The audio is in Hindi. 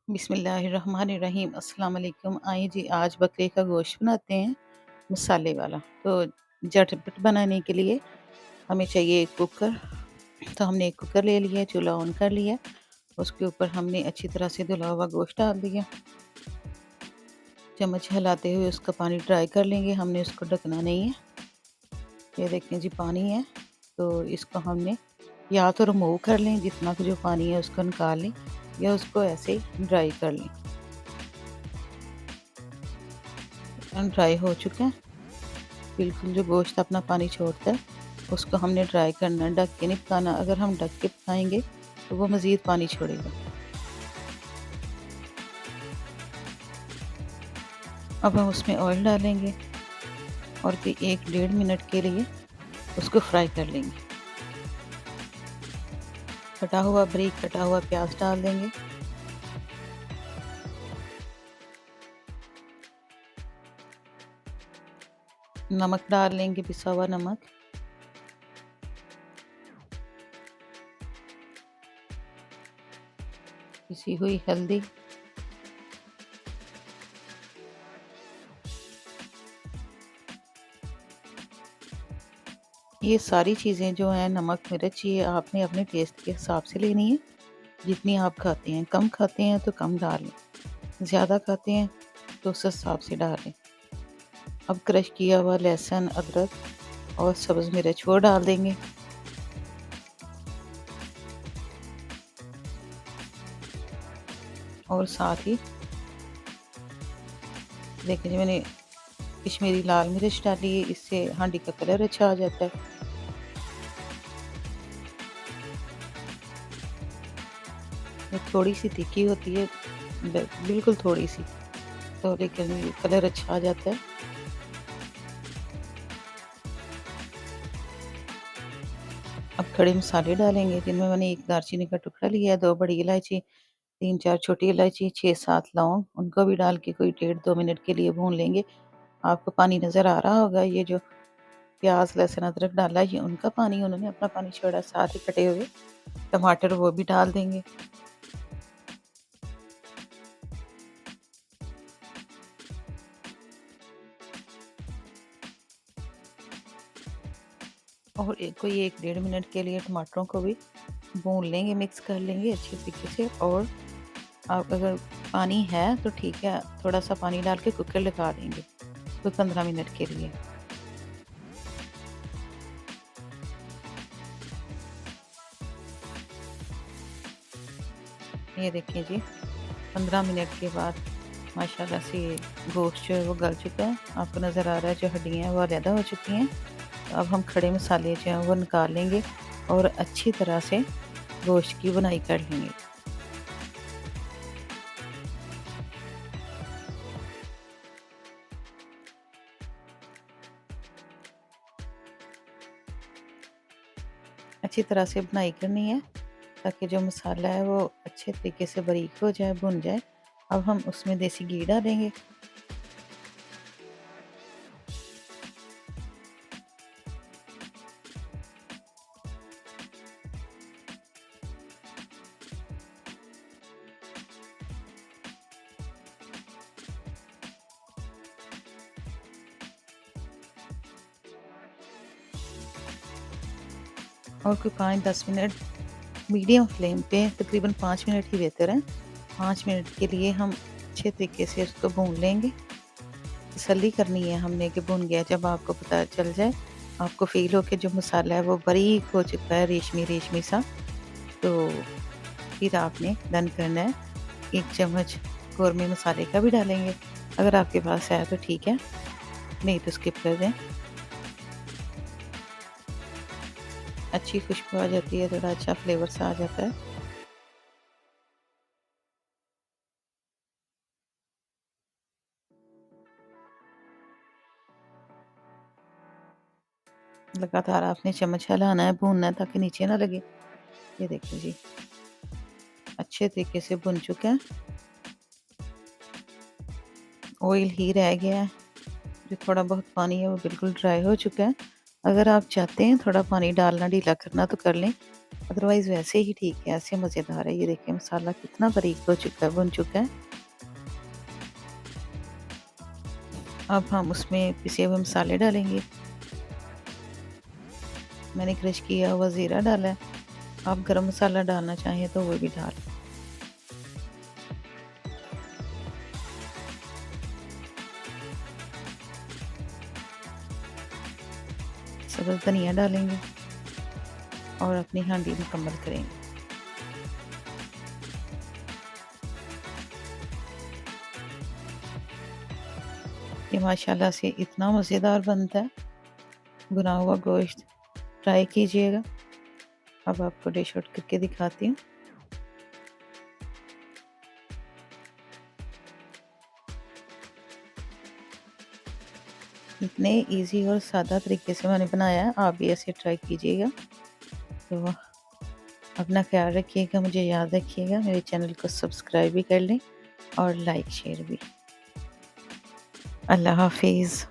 बिस्मिल्लाहिर्रहमानिर्रहीम। अस्सलाम वालेकुम। आइए जी, आज बकरे का गोश्त बनाते हैं मसाले वाला। तो झटपट बनाने के लिए हमें चाहिए एक कुकर। तो हमने एक कुकर ले लिया, चूल्हा ऑन कर लिया। उसके ऊपर हमने अच्छी तरह से धुला हुआ गोश्त डाल दिया। चम्मच हिलाते हुए उसका पानी ड्राई कर लेंगे। हमने उसको ढकना नहीं है। ये देखें जी, पानी है। तो इसको हमने या तो रिमूव कर लें, जितना जो पानी है उसको निकाल लें, या उसको ऐसे ही ड्राई कर लें। ड्राई हो चुका है बिल्कुल। जो गोश्त अपना पानी छोड़ता है उसको हमने ड्राई करना है, ढक के नहीं पकाना। अगर हम ढक के पकाएंगे तो वो मज़ीद पानी छोड़ेगा। अब हम उसमें ऑयल डालेंगे और फिर 1 डेढ़ मिनट के लिए उसको फ्राई कर लेंगे। बारीक कटा हुआ प्याज डाल देंगे। नमक डाल लेंगे, पिसा हुआ नमक। पिसी हुई हल्दी। ये सारी चीज़ें जो हैं, नमक मिर्च, ये आपने अपने टेस्ट के हिसाब से लेनी है। जितनी आप खाते हैं, कम खाते हैं तो कम डालें, ज़्यादा खाते हैं तो उस हिसाब से डालें। अब क्रश किया हुआ लहसुन, अदरक और सब्ज़ मिर्च वो डाल देंगे। और साथ ही देखिए जी, मैंने कश्मीरी लाल मिर्च डाली है, इससे हांडी का कलर अच्छा आ जाता है। ये थोड़ी सी तीखी होती है, बिल्कुल थोड़ी सी, तो लेकिन कलर अच्छा आ जाता है। अब खड़े मसाले डालेंगे, जिनमें मैंने एक दालचीनी का टुकड़ा लिया है, 2 बड़ी इलायची, 3-4 छोटी इलायची, 6-7 लौंग, उनको भी डाल के कोई 1.5-2 मिनट के लिए भून लेंगे। आपको पानी नज़र आ रहा होगा, ये जो प्याज लहसुन अदरक डाला है, ये उनका पानी, उन्होंने अपना पानी छोड़ा। साथ ही कटे हुए टमाटर वो भी डाल देंगे। और कोई 1-1.5 मिनट के लिए टमाटरों को भी भून लेंगे, मिक्स कर लेंगे अच्छे तरीके से। और आप अगर पानी है तो ठीक है, थोड़ा सा पानी डाल के कुकर लगा देंगे कोई 15 मिनट के लिए। ये देखिए जी, 15 मिनट के बाद माशाल्लाह से गोश्त जो है वो गल चुका है। आपको नज़र आ रहा है, जो हड्डियाँ हैं वो अलहदा हो चुकी हैं। तो अब हम खड़े मसाले जो हैं वो निकाल लेंगे और अच्छी तरह से गोश्त की बुनाई कर लेंगे। अच्छी तरह से बुनाई करनी है ताकि जो मसाला है वो अच्छे तरीके से बारीक हो जाए, भुन जाए। अब हम उसमें देसी घी डालेंगे। और कोई 5-10 मिनट मीडियम फ्लेम पे, तकरीबन 5 मिनट ही बेहतर है। 5 मिनट के लिए हम अच्छे तरीके से उसको भून लेंगे। तसल्ली करनी है हमने कि भुन गया। जब आपको पता चल जाए, आपको फ़ील हो कि जो मसाला है वो बारीक हो चुका है, रेशमी-रेशमी सा, तो फिर आपने डन करना है। 1 चम्मच कौरमे मसाले का भी डालेंगे। अगर आपके पास है तो ठीक है, नहीं तो स्किप कर दें। अच्छी खुशबू आ जाती है, थोड़ा अच्छा फ्लेवर सा आ जाता है। लगातार आपने चम्मच हिलाना है, भूनना है ताकि नीचे ना लगे। ये देखिए जी, अच्छे तरीके से भुन चुका है। ऑयल ही रह गया है, जो थोड़ा बहुत पानी है वो बिल्कुल ड्राई हो चुका है। अगर आप चाहते हैं थोड़ा पानी डालना ढीला करना तो कर लें, अदरवाइज़ वैसे ही ठीक है, ऐसे मज़ेदार है। ये देखिए मसाला कितना बारीक हो चुका है, भुन चुका है। अब हम उसमें पिसे हुए मसाले डालेंगे। मैंने क्रश किया हुआ ज़ीरा डाला है। आप गरम मसाला डालना चाहें तो वो भी डाल। सब्ज़ धनिया डालेंगे और अपनी हांडी मुकम्मल करेंगे। ये माशाल्लाह से इतना मज़ेदार बनता है। भुना हुआ गोश्त ट्राई कीजिएगा। अब आपको डिश आउट करके दिखाती हूँ। इतने इजी और सादा तरीके से मैंने बनाया है, आप भी ऐसे ट्राई कीजिएगा। तो अपना ख्याल रखिएगा, मुझे याद रखिएगा, मेरे चैनल को सब्सक्राइब भी कर लें और लाइक शेयर भी। अल्लाह हाफिज़।